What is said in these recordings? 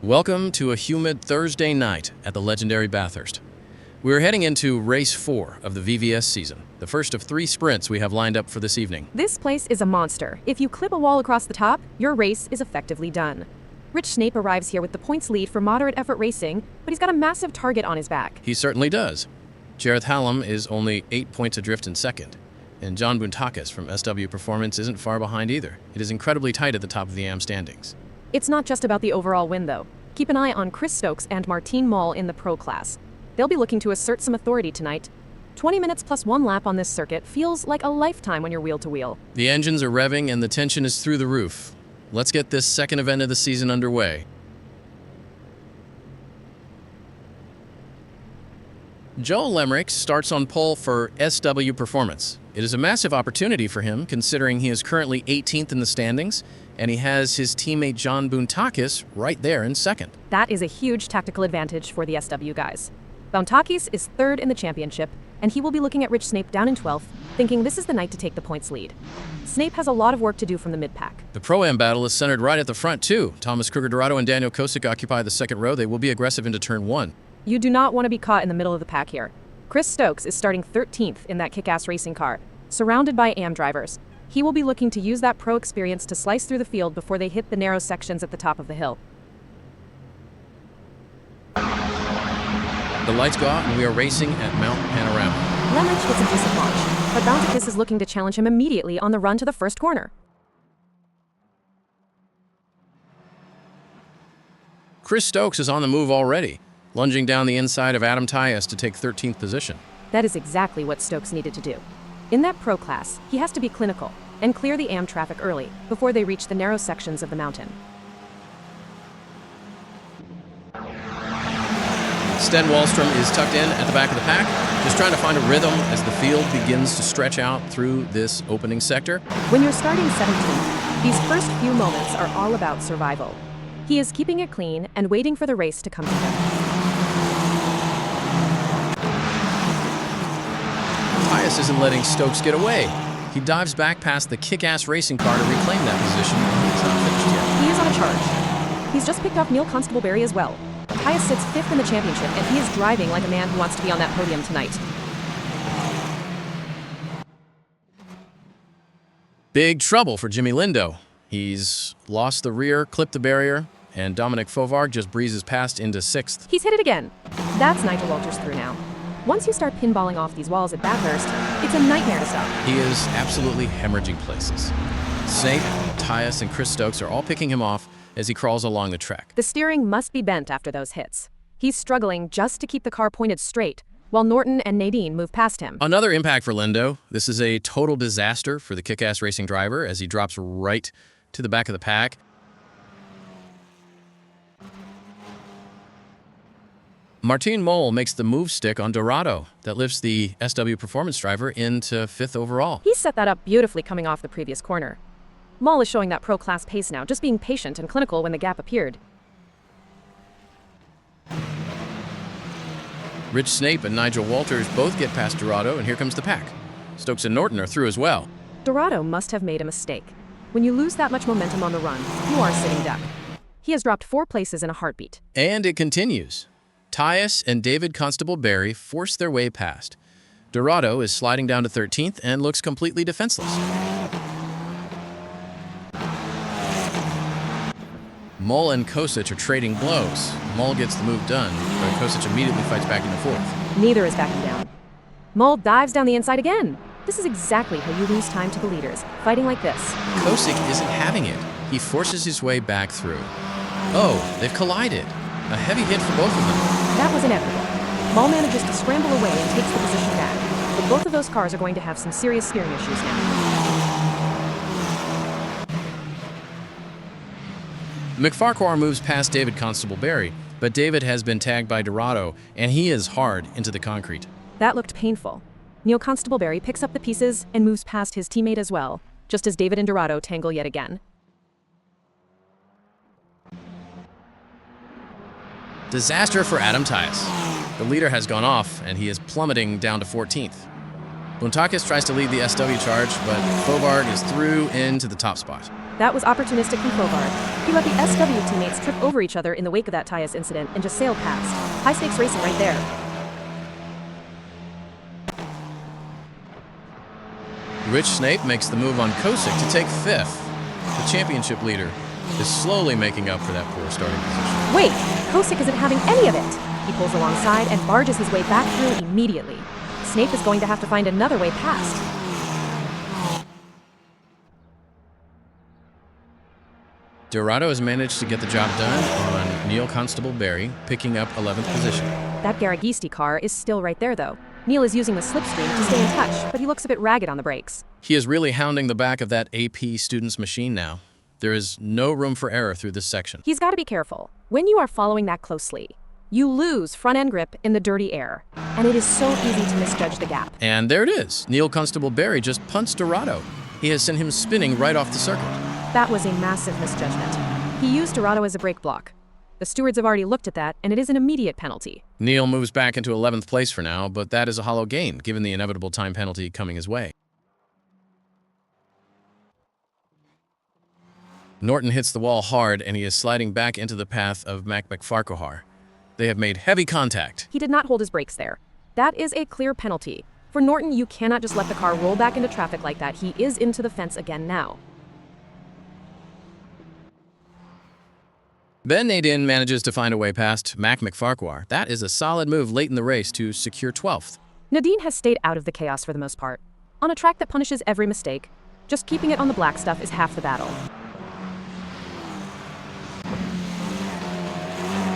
Welcome to a humid Thursday night at the legendary Bathurst. We're heading into race 4 of the VVS season, the first of 3 sprints we have lined up for this evening. This place is a monster. If you clip a wall across the top, your race is effectively done. Rich Snape arrives here with the points lead for moderate effort racing, but he's got a massive target on his back. He certainly does. Jareth Hallam is only 8 points adrift in second, and John Buntakis from SW Performance isn't far behind either. It is incredibly tight at the top of the AM standings. It's not just about the overall win, though. Keep an eye on Chris Stokes and Martine Moll in the pro class. They'll be looking to assert some authority tonight. 20 minutes plus 1 lap on this circuit feels like a lifetime when you're wheel to wheel. The engines are revving and the tension is through the roof. Let's get this second event of the season underway. Joel Lemerick starts on pole for SW Performance. It is a massive opportunity for him, considering he is currently 18th in the standings, and he has his teammate John Buntakis right there in second. That is a huge tactical advantage for the SW guys. Buntakis is 3rd in the championship, and he will be looking at Rich Snape down in 12th, thinking this is the night to take the points lead. Snape has a lot of work to do from the mid-pack. The Pro-Am battle is centered right at the front, too. Thomas Kruger-Dorado and Daniel Kosick occupy the second row. They will be aggressive into turn 1. You do not want to be caught in the middle of the pack here. Chris Stokes is starting 13th in that kick-ass racing car, surrounded by AM drivers. He will be looking to use that pro experience to slice through the field before they hit the narrow sections at the top of the hill. The lights go out and we are racing at Mount Panorama. Lemrich gets a decent launch, but Buntakis is looking to challenge him immediately on the run to the first corner. Chris Stokes is on the move already, lunging down the inside of Adam Tyus to take 13th position. That is exactly what Stokes needed to do. In that pro class, he has to be clinical and clear the AM traffic early before they reach the narrow sections of the mountain. Sten Wallstrom is tucked in at the back of the pack, just trying to find a rhythm as the field begins to stretch out through this opening sector. When you're starting 17th, these first few moments are all about survival. He is keeping it clean and waiting for the race to come to him. Tyus isn't letting Stokes get away. He dives back past the kick-ass racing car to reclaim that position, and he's not finished yet. He is on a charge. He's just picked off Neil Constable-Berry as well. Tyus sits 5th in the championship, and he is driving like a man who wants to be on that podium tonight. Big trouble for Jimmy Lindo. He's lost the rear, clipped the barrier, and Dominic Fovarg just breezes past into 6th. He's hit it again. That's Nigel Walters through now. Once you start pinballing off these walls at Bathurst, it's a nightmare to stop. He is absolutely hemorrhaging places. Snape, Tyus, and Chris Stokes are all picking him off as he crawls along the track. The steering must be bent after those hits. He's struggling just to keep the car pointed straight, while Norton and Nadine move past him. Another impact for Lindo. This is a total disaster for the kick-ass racing driver as he drops right to the back of the pack. Martine Moll makes the move stick on Dorado that lifts the SW Performance driver into 5th overall. He set that up beautifully coming off the previous corner. Moll is showing that pro-class pace now, just being patient and clinical when the gap appeared. Rich Snape and Nigel Walters both get past Dorado, and here comes the pack. Stokes and Norton are through as well. Dorado must have made a mistake. When you lose that much momentum on the run, you are sitting duck. He has dropped 4 places in a heartbeat. And it continues. Tyus and David Constable-Berry force their way past. Dorado is sliding down to 13th and looks completely defenseless. Moll and Kosick are trading blows. Moll gets the move done, but Kosick immediately fights back into 4th. Neither is backing down. Moll dives down the inside again. This is exactly how you lose time to the leaders, fighting like this. Kosick isn't having it. He forces his way back through. Oh, they've collided. A heavy hit for both of them. That was inevitable. Moll manages to scramble away and takes the position back, but both of those cars are going to have some serious steering issues now. McFarquhar moves past David Constable-Berry, but David has been tagged by Dorado, and he is hard into the concrete. That looked painful. Neil Constable-Berry picks up the pieces and moves past his teammate as well, just as David and Dorado tangle yet again. Disaster for Adam Tyus. The leader has gone off, and he is plummeting down to 14th. Buntakis tries to lead the SW charge, but Fovarg is through into the top spot. That was opportunistic from Fovard. He let the SW teammates trip over each other in the wake of that Tyus incident and just sailed past. High-stakes racing right there. Rich Snape makes the move on Kosick to take 5th. The championship leader is slowly making up for that poor starting position. Wait, Kosick isn't having any of it. He pulls alongside and barges his way back through immediately. Snape is going to have to find another way past. Dorado has managed to get the job done on Neil Constable Barry, picking up 11th position. That Garagisti car is still right there, though. Neil is using the slipstream to stay in touch, but he looks a bit ragged on the brakes. He is really hounding the back of that AP student's machine now. There is no room for error through this section. He's got to be careful. When you are following that closely, you lose front-end grip in the dirty air, and it is so easy to misjudge the gap. And there it is. Neil Constable Barry just punts Dorado. He has sent him spinning right off the circuit. That was a massive misjudgment. He used Dorado as a brake block. The stewards have already looked at that, and it is an immediate penalty. Neil moves back into 11th place for now, but that is a hollow gain, given the inevitable time penalty coming his way. Norton hits the wall hard, and he is sliding back into the path of Mac McFarquhar. They have made heavy contact. He did not hold his brakes there. That is a clear penalty. For Norton, you cannot just let the car roll back into traffic like that. He is into the fence again now. Ben Nadine manages to find a way past Mac McFarquhar. That is a solid move late in the race to secure 12th. Nadine has stayed out of the chaos for the most part. On a track that punishes every mistake, just keeping it on the black stuff is half the battle.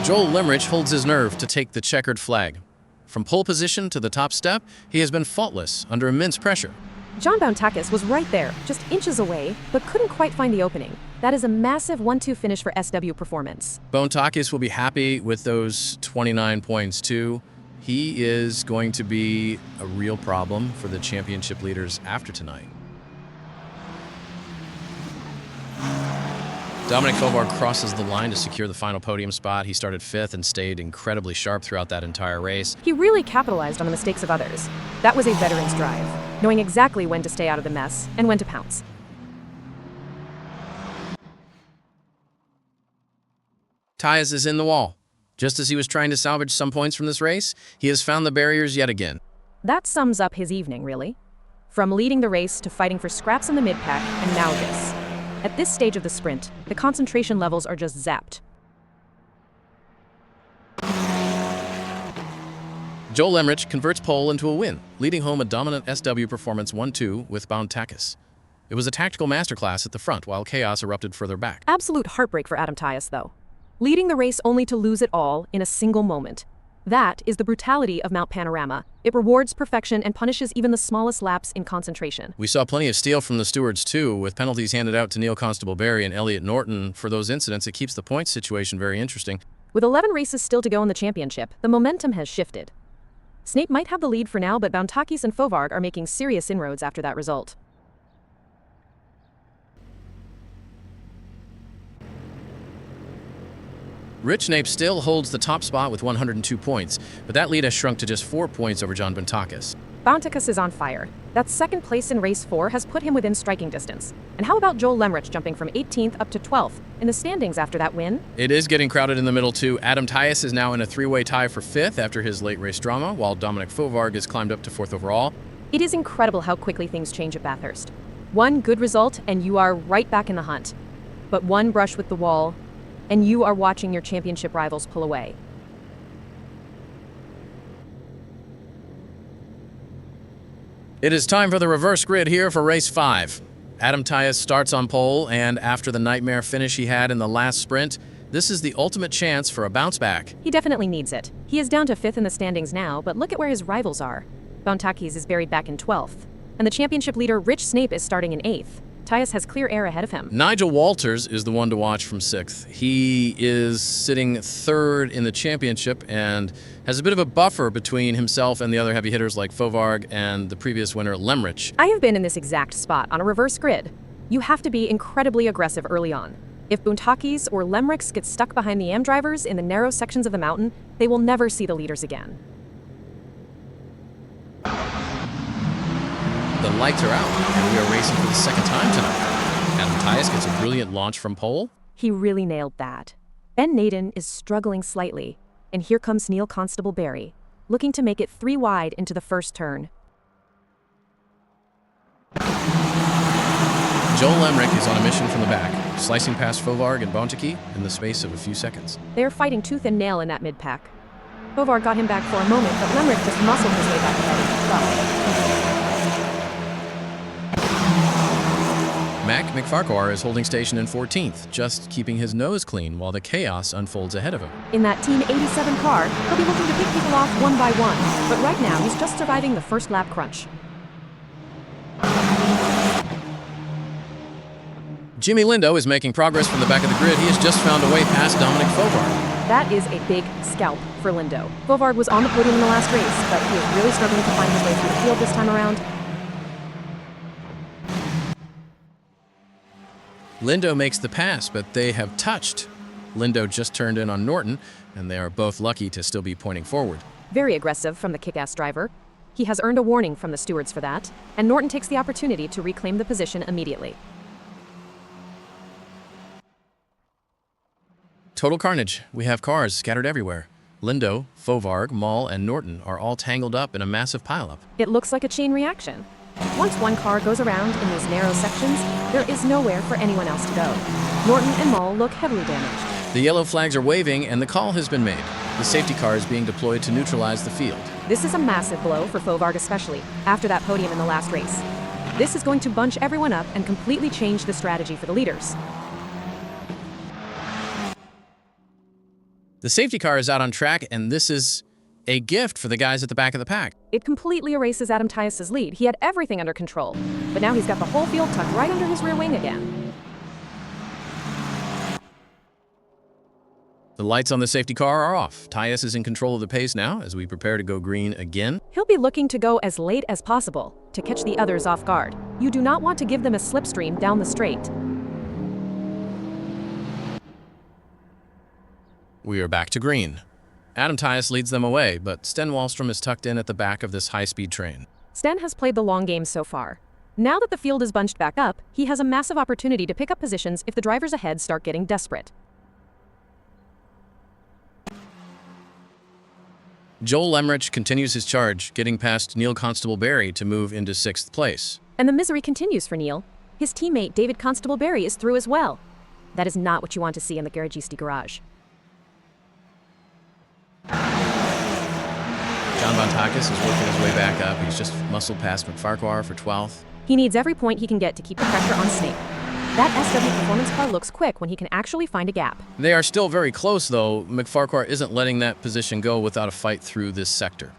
Joel Limerick holds his nerve to take the checkered flag. From pole position to the top step, he has been faultless under immense pressure. John Bountakis was right there, just inches away, but couldn't quite find the opening. That is a massive 1-2 finish for SW Performance. Bountakis will be happy with those 29 points too. He is going to be a real problem for the championship leaders after tonight. Dominic Fovar crosses the line to secure the final podium spot. He started 5th and stayed incredibly sharp throughout that entire race. He really capitalized on the mistakes of others. That was a veteran's drive, knowing exactly when to stay out of the mess and when to pounce. Tyus is in the wall. Just as he was trying to salvage some points from this race, he has found the barriers yet again. That sums up his evening, really. From leading the race to fighting for scraps in the mid-pack, and now this. At this stage of the sprint, the concentration levels are just zapped. Joel Limerick converts pole into a win, leading home a dominant SW performance 1-2 with Bountakis. It was a tactical masterclass at the front while chaos erupted further back. Absolute heartbreak for Adam Tyus, though. Leading the race only to lose it all in a single moment. That is the brutality of Mount Panorama. It rewards perfection and punishes even the smallest lapse in concentration. We saw plenty of steel from the stewards too, with penalties handed out to Neil Constable Barry and Elliot Norton for those incidents. It keeps the points situation very interesting. With 11 races still to go in the championship, the momentum has shifted. Snape might have the lead for now, but Bountakis and Fovarg are making serious inroads after that result. Rich Snape still holds the top spot with 102 points, but that lead has shrunk to just 4 points over John Bountakis. Bountakis is on fire. That second place in race 4 has put him within striking distance. And how about Joel Limerick jumping from 18th up to 12th in the standings after that win? It is getting crowded in the middle too. Adam Tyus is now in a 3-way tie for 5th after his late race drama, while Dominic Fovarg has climbed up to 4th overall. It is incredible how quickly things change at Bathurst. One good result and you are right back in the hunt. But one brush with the wall and you are watching your championship rivals pull away. It is time for the reverse grid here for race 5. Adam Tyus starts on pole, and after the nightmare finish he had in the last sprint, this is the ultimate chance for a bounce back. He definitely needs it. He is down to 5th in the standings now, but look at where his rivals are. Bountakis is buried back in 12th, and the championship leader Rich Snape is starting in 8th. Tyus has clear air ahead of him. Nigel Walters is the one to watch from 6th. He is sitting 3rd in the championship and has a bit of a buffer between himself and the other heavy hitters like Fovarg and the previous winner, Lemrich. I have been in this exact spot on a reverse grid. You have to be incredibly aggressive early on. If Bountakis or Lemrich get stuck behind the AM drivers in the narrow sections of the mountain, they will never see the leaders again. The lights are out, and we are racing for the second time tonight. Adam Tyus gets a brilliant launch from pole. He really nailed that. Ben Naden is struggling slightly, and here comes Neil Constable Barry, looking to make it 3 wide into the first turn. Joel Emmerich is on a mission from the back, slicing past Fovarg and Bonteky in the space of a few seconds. They are fighting tooth and nail in that mid-pack. Fovarg got him back for a moment, but Lemrich just muscled his way back ahead. Mac McFarquhar is holding station in 14th, just keeping his nose clean while the chaos unfolds ahead of him. In that Team 87 car, he'll be looking to pick people off one by one, but right now he's just surviving the first lap crunch. Jimmy Lindo is making progress from the back of the grid. He has just found a way past Dominic Fovarg. That is a big scalp for Lindo. Fovarg was on the podium in the last race, but he is really struggling to find his way through the field this time around. Lindo makes the pass, but they have touched. Lindo just turned in on Norton, and they are both lucky to still be pointing forward. Very aggressive from the kick-ass driver. He has earned a warning from the stewards for that, and Norton takes the opportunity to reclaim the position immediately. Total carnage. We have cars scattered everywhere. Lindo, Fovarg, Moll, and Norton are all tangled up in a massive pileup. It looks like a chain reaction. Once one car goes around in these narrow sections, there is nowhere for anyone else to go. Norton and Moll look heavily damaged. The yellow flags are waving, and the call has been made. The safety car is being deployed to neutralize the field. This is a massive blow for Fovarg especially, after that podium in the last race. This is going to bunch everyone up and completely change the strategy for the leaders. The safety car is out on track, and this is a gift for the guys at the back of the pack. It completely erases Adam Tyus' lead. He had everything under control, but now he's got the whole field tucked right under his rear wing again. The lights on the safety car are off. Tyus is in control of the pace now as we prepare to go green again. He'll be looking to go as late as possible to catch the others off guard. You do not want to give them a slipstream down the straight. We are back to green. Adam Tyus leads them away, but Sten Wallstrom is tucked in at the back of this high-speed train. Sten has played the long game so far. Now that the field is bunched back up, he has a massive opportunity to pick up positions if the drivers ahead start getting desperate. Joel Emmerich continues his charge, getting past Neil Constable Barry to move into 6th place. And the misery continues for Neil. His teammate David Constable Barry is through as well. That is not what you want to see in the Garagisti garage. John Bontakis is working his way back up. He's just muscled past McFarquhar for 12th. He needs every point he can get to keep the pressure on Snape. That SW performance car looks quick when he can actually find a gap. They are still very close, though. McFarquhar isn't letting that position go without a fight through this sector.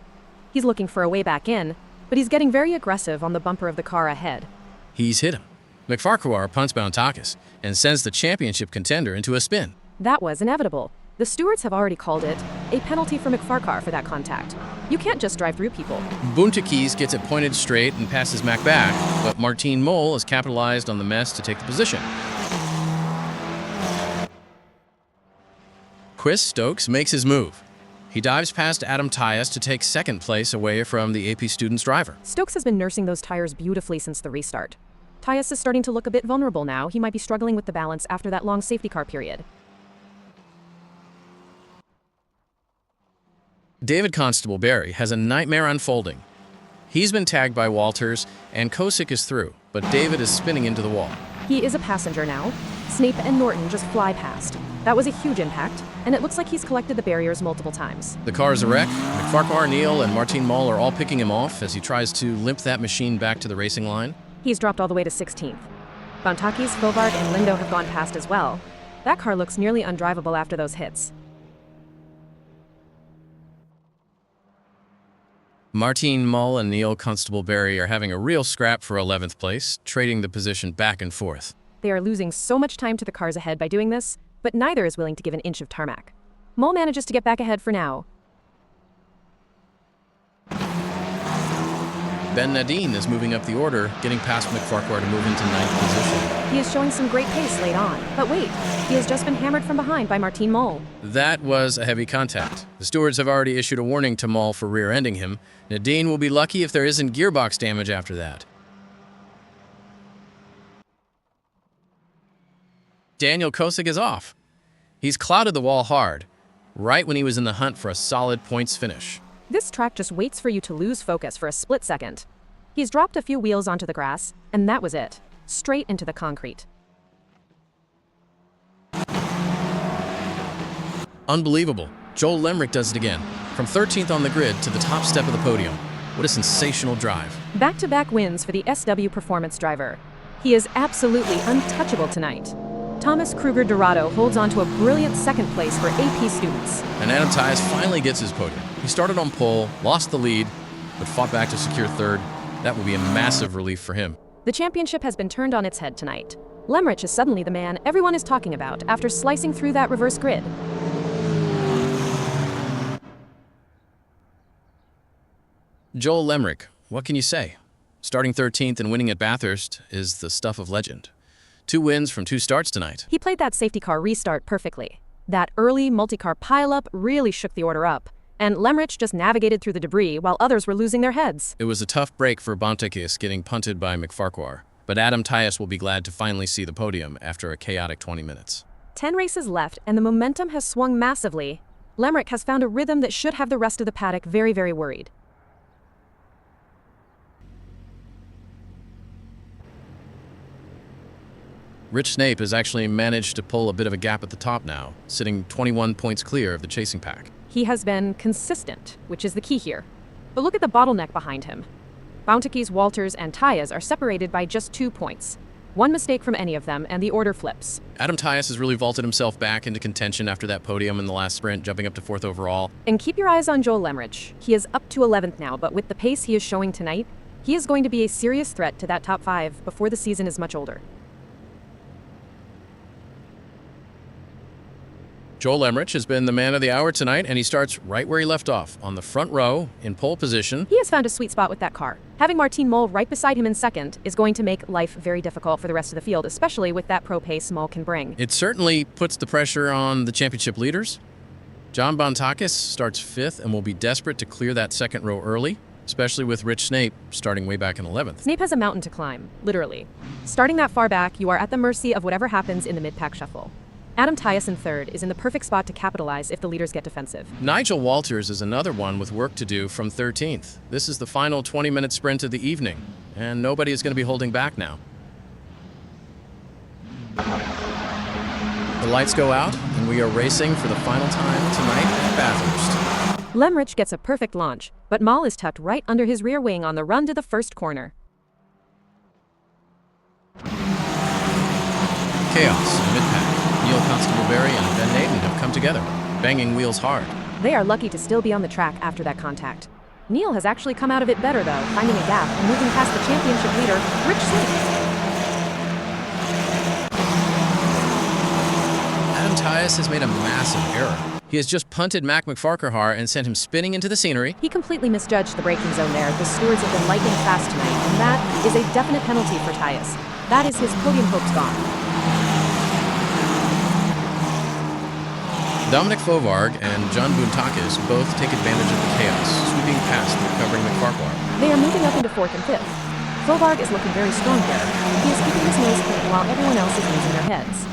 He's looking for a way back in, but he's getting very aggressive on the bumper of the car ahead. He's hit him. McFarquhar punts Bontakis and sends the championship contender into a spin. That was inevitable. The stewards have already called it a penalty for McFarquhar for that contact. You can't just drive through people. Buntekis gets it pointed straight and passes Mac back, but Martin Moll has capitalized on the mess to take the position. Chris Stokes makes his move. He dives past Adam Tyus to take 2nd place away from the AP Students driver. Stokes has been nursing those tires beautifully since the restart. Tyus is starting to look a bit vulnerable now. He might be struggling with the balance after that long safety car period. David Constable Barry has a nightmare unfolding. He's been tagged by Walters, and Kosick is through, but David is spinning into the wall. He is a passenger now. Snape and Norton just fly past. That was a huge impact, and it looks like he's collected the barriers multiple times. The car is a wreck. McFarquhar, Neil, and Martin Moll are all picking him off as he tries to limp that machine back to the racing line. He's dropped all the way to 16th. Bontakis, Fovarg, and Lindo have gone past as well. That car looks nearly undrivable after those hits. Martin Moll and Neil Constable Barry are having a real scrap for 11th place, trading the position back and forth. They are losing so much time to the cars ahead by doing this, but neither is willing to give an inch of tarmac. Moll manages to get back ahead for now. Ben Nadine is moving up the order, getting past McFarquhar to move into 9th position. He is showing some great pace late on, but wait, he has just been hammered from behind by Martin Moll. That was a heavy contact. The stewards have already issued a warning to Moll for rear-ending him. Nadine will be lucky if there isn't gearbox damage after that. Daniel Kosik is off. He's clouded the wall hard, right when he was in the hunt for a solid points finish. This track just waits for you to lose focus for a split second. He's dropped a few wheels onto the grass, and that was it. Straight into the concrete. Unbelievable. Joel Lemrick does it again. From 13th on the grid to the top step of the podium. What a sensational drive. Back-to-back wins for the SW Performance driver. He is absolutely untouchable tonight. Thomas Kruger Dorado holds on to a brilliant second place for AP students. And Adam Tyus finally gets his podium. He started on pole, lost the lead, but fought back to secure third. That will be a massive relief for him. The championship has been turned on its head tonight. Lemrich is suddenly the man everyone is talking about after slicing through that reverse grid. Joel Lemrick, what can you say? Starting 13th and winning at Bathurst is the stuff of legend. 2 wins from 2 starts tonight. He played that safety car restart perfectly. That early multi-car pileup really shook the order up, and Lemrich just navigated through the debris while others were losing their heads. It was a tough break for Bontekis getting punted by McFarquhar, but Adam Tyus will be glad to finally see the podium after a chaotic 20 minutes. 10 races left, and the momentum has swung massively. Lemrich has found a rhythm that should have the rest of the paddock very, very worried. Rich Snape has actually managed to pull a bit of a gap at the top now, sitting 21 points clear of the chasing pack. He has been consistent, which is the key here. But look at the bottleneck behind him. Bountekis, Walters, and Tyas are separated by just 2 points. One mistake from any of them, and the order flips. Adam Tyus has really vaulted himself back into contention after that podium in the last sprint, jumping up to 4th overall. And keep your eyes on Joel Lemrich. He is up to 11th now, but with the pace he is showing tonight, he is going to be a serious threat to that top 5 before the season is much older. Joel Lemrich has been the man of the hour tonight, and he starts right where he left off, on the front row, in pole position. He has found a sweet spot with that car. Having Martin Moll right beside him in second is going to make life very difficult for the rest of the field, especially with that pro pace Moll can bring. It certainly puts the pressure on the championship leaders. John Bontakis starts 5th and will be desperate to clear that second row early, especially with Rich Snape starting way back in 11th. Snape has a mountain to climb, literally. Starting that far back, you are at the mercy of whatever happens in the mid-pack shuffle. Adam Tyus in 3rd is in the perfect spot to capitalize if the leaders get defensive. Nigel Walters is another one with work to do from 13th. This is the final 20-minute sprint of the evening, and nobody is going to be holding back now. The lights go out, and we are racing for the final time tonight at Bathurst. Lemrich gets a perfect launch, but Moll is tucked right under his rear wing on the run to the first corner. Chaos in mid-pack. Neil Constable-Berry and Ben Naden have come together, banging wheels hard. They are lucky to still be on the track after that contact. Neil has actually come out of it better, though, finding a gap and moving past the championship leader, Rich Snape. Adam Tyus has made a massive error. He has just punted Mac McFarquhar and sent him spinning into the scenery. He completely misjudged the braking zone there. The stewards have been lightning fast tonight, and that is a definite penalty for Tyus. That is his podium hopes gone. Dominic Fovarg and John Buntakis both take advantage of the chaos, sweeping past the recovering McFarquhar. They are moving up into 4th and 5th. Fovarg is looking very strong here. He is keeping his nose clean while everyone else is losing their heads.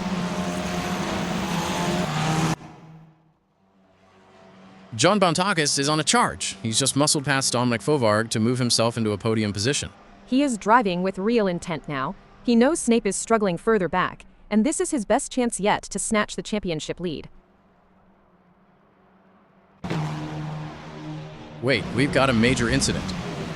John Bontakis is on a charge. He's just muscled past Dominic Fovarg to move himself into a podium position. He is driving with real intent now. He knows Snape is struggling further back, and this is his best chance yet to snatch the championship lead. Wait, we've got a major incident.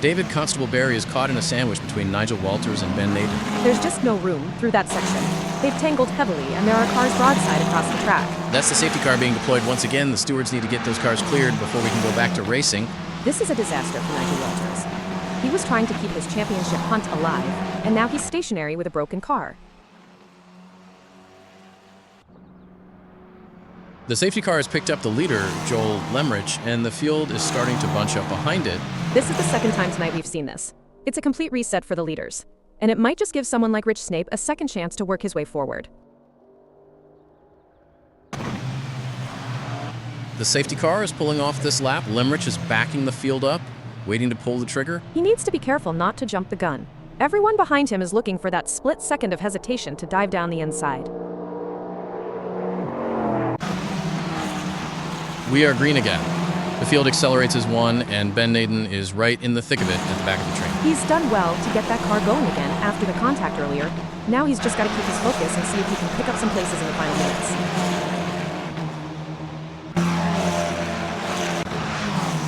David Constable-Berry is caught in a sandwich between Nigel Walters and Ben Naden. There's just no room through that section. They've tangled heavily, and there are cars broadside across the track. That's the safety car being deployed once again. The stewards need to get those cars cleared before we can go back to racing. This is a disaster for Nigel Walters. He was trying to keep his championship hunt alive, and now he's stationary with a broken car. The safety car has picked up the leader, Joel Lemrich, and the field is starting to bunch up behind it. This is the second time tonight we've seen this. It's a complete reset for the leaders, and it might just give someone like Rich Snape a second chance to work his way forward. The safety car is pulling off this lap. Lemrich is backing the field up, waiting to pull the trigger. He needs to be careful not to jump the gun. Everyone behind him is looking for that split second of hesitation to dive down the inside. We are green again. The field accelerates as one, and Ben Naden is right in the thick of it at the back of the train. He's done well to get that car going again after the contact earlier. Now he's just got to keep his focus and see if he can pick up some places in the final minutes.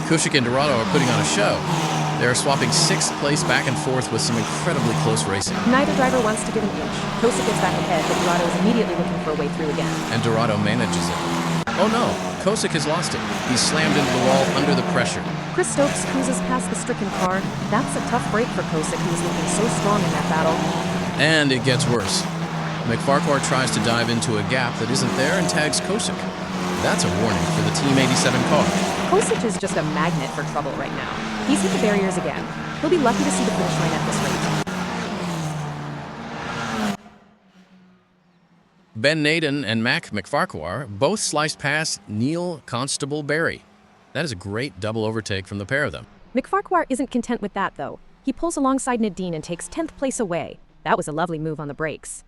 Kushik and Dorado are putting on a show. They're swapping 6th place back and forth with some incredibly close racing. Neither driver wants to give an inch. Kosick gets back ahead, but Dorado is immediately looking for a way through again. And Dorado manages it. Oh no, Kosick has lost it. He's slammed into the wall under the pressure. Chris Stokes cruises past the stricken car. That's a tough break for Kosick, who was looking so strong in that battle. And it gets worse. McFarquhar tries to dive into a gap that isn't there and tags Kosick. That's a warning for the Team 87 car. Kosick is just a magnet for trouble right now. He's hit the barriers again. He'll be lucky to see the finish line at this rate. Ben Naden and Mac McFarquhar both sliced past Neil Constable Barry. That is a great double overtake from the pair of them. McFarquhar isn't content with that, though. He pulls alongside Nadine and takes 10th place away. That was a lovely move on the brakes.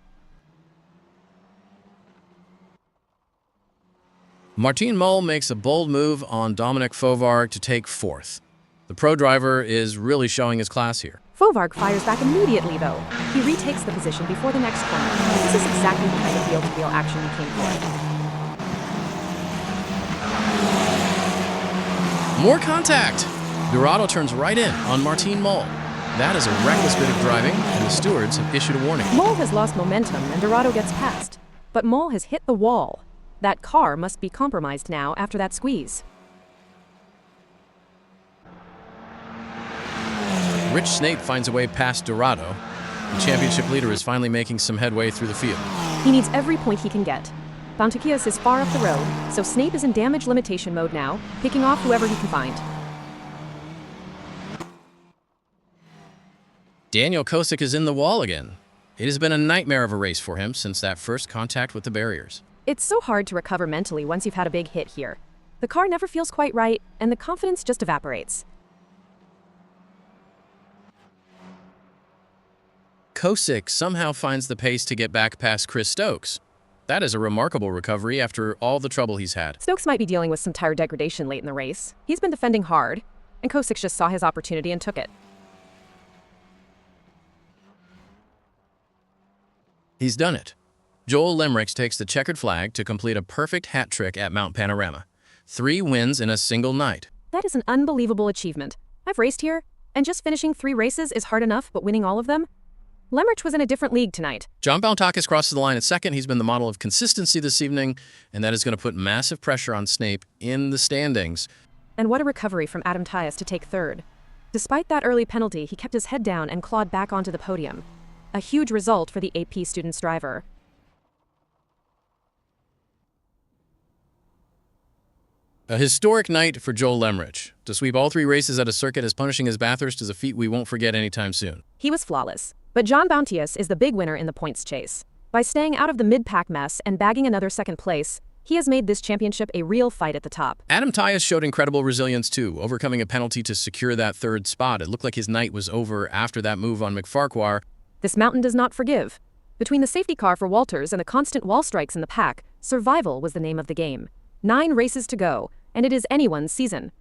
Martin Mull makes a bold move on Dominic Fovarg to take 4th. The pro driver is really showing his class here. Fovarg fires back immediately, though. He retakes the position before the next corner. This is exactly the kind of wheel-to-wheel action he came for. More contact! Dorado turns right in on Martin Mull. That is a reckless bit of driving, and the stewards have issued a warning. Mull has lost momentum, and Dorado gets past. But Mull has hit the wall. That car must be compromised now after that squeeze. Rich Snape finds a way past Dorado. The championship leader is finally making some headway through the field. He needs every point he can get. Bantukias is far up the road, so Snape is in damage limitation mode now, picking off whoever he can find. Daniel Kosick is in the wall again. It has been a nightmare of a race for him since that first contact with the barriers. It's so hard to recover mentally once you've had a big hit here. The car never feels quite right, and the confidence just evaporates. Kosick somehow finds the pace to get back past Chris Stokes. That is a remarkable recovery after all the trouble he's had. Stokes might be dealing with some tire degradation late in the race. He's been defending hard, and Kosick just saw his opportunity and took it. He's done it. Joel Lemricks takes the checkered flag to complete a perfect hat trick at Mount Panorama. 3 wins in a single night. That is an unbelievable achievement. I've raced here, and just finishing 3 races is hard enough, but winning all of them? Lemrich was in a different league tonight. John Baltakis crosses the line at 2nd. He's been the model of consistency this evening, and that is going to put massive pressure on Snape in the standings. And what a recovery from Adam Tyus to take 3rd. Despite that early penalty, he kept his head down and clawed back onto the podium. A huge result for the AP Students driver. A historic night for Joel Lemrich. To sweep all 3 races at a circuit as punishing as Bathurst is a feat we won't forget anytime soon. He was flawless. But John Bounteous is the big winner in the points chase. By staying out of the mid-pack mess and bagging another 2nd place, he has made this championship a real fight at the top. Adam Tyus showed incredible resilience too, overcoming a penalty to secure that 3rd spot. It looked like his night was over after that move on McFarquhar. This mountain does not forgive. Between the safety car for Walters and the constant wall strikes in the pack, survival was the name of the game. 9 races to go, and it is anyone's season.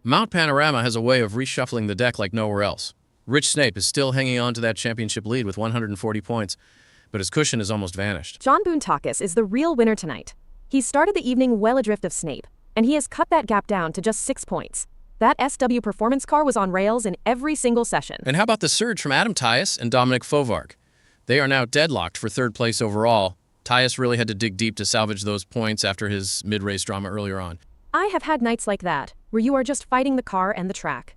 Mount Panorama has a way of reshuffling the deck like nowhere else. Rich Snape is still hanging on to that championship lead with 140 points, but his cushion has almost vanished. John Boontakis is the real winner tonight. He started the evening well adrift of Snape, and he has cut that gap down to just 6 points. That SW performance car was on rails in every single session. And how about the surge from Adam Tyus and Dominic Fovarg? They are now deadlocked for 3rd place overall. Tyus really had to dig deep to salvage those points after his mid-race drama earlier on. I have had nights like that, where you are just fighting the car and the track.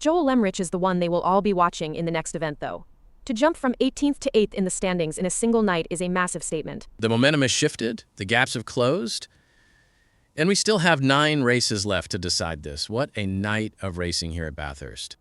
Joel Lemrich is the one they will all be watching in the next event, though. To jump from 18th to 8th in the standings in a single night is a massive statement. The momentum has shifted, the gaps have closed, and we still have 9 races left to decide this. What a night of racing here at Bathurst.